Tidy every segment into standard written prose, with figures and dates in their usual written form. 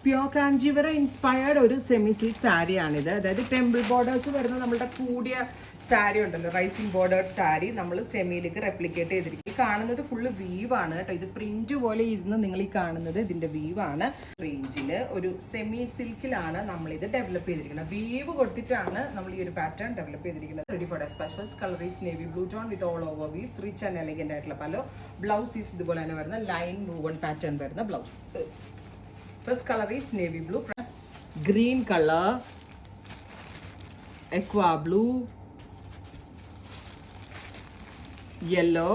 Pure Kanchivaram inspired ഒരു semi silk സാരിയാണിത്. അതായത് temple borders വരുന്ന നമ്മളുടെ കൂടിയ സാരി ഉണ്ടല്ലോ, റൈസിങ് ബോർഡേർഡ് സാരി നമ്മൾ സെമിയിലേക്ക് റെപ്ലിക്കേറ്റ് ചെയ്തിരിക്കും. ഈ കാണുന്നത് ഫുള്ള് വീവാണ് കേട്ടോ. ഇത് പ്രിന്റ് പോലെ ഇരുന്ന് നിങ്ങൾ ഈ കാണുന്നത് ഇതിന്റെ വീവാണ്. റേഞ്ചിൽ ഒരു സെമി സിൽക്കിലാണ് നമ്മളിത് ഡെവലപ്പ് ചെയ്തിരിക്കുന്നത്. വീവ് കൊടുത്തിട്ടാണ് നമ്മൾ ഈ ഒരു പാറ്റേൺ ഡെവലപ്പ് ചെയ്തിരിക്കുന്നത്. Ready for dispatch. First colour is navy blue tone with all over weaves, rich and elegant ആയിട്ടുള്ള പലോ. ബ്ലൗസ് ഈസ് ഇതുപോലെ തന്നെ വരുന്ന ലൈൻ വൂവൺ പാറ്റേൺ വരുന്ന blouse. First color is navy blue, green color, aqua blue, yellow,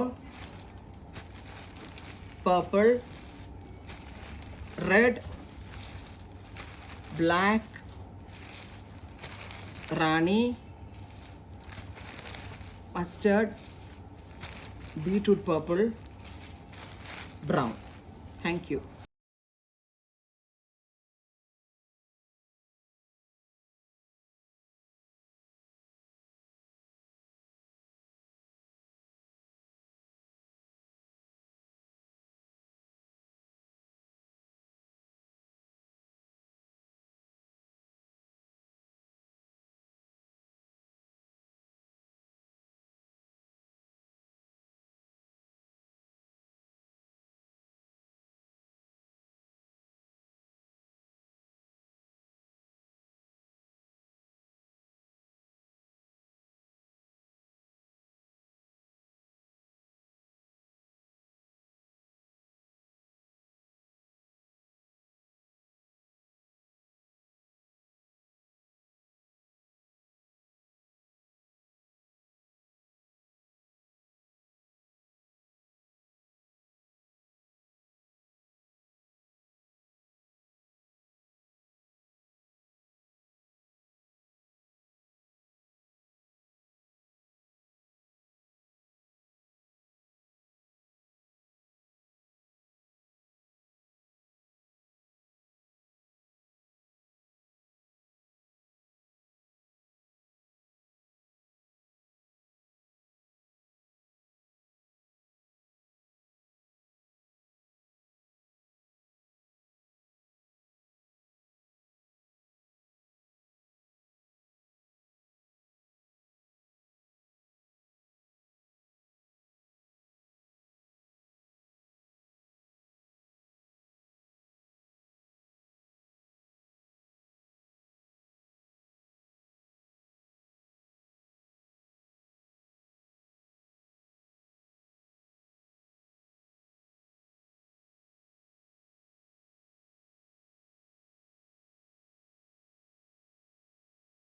purple, red, black, rani, mustard, beetroot purple, brown. Thank you.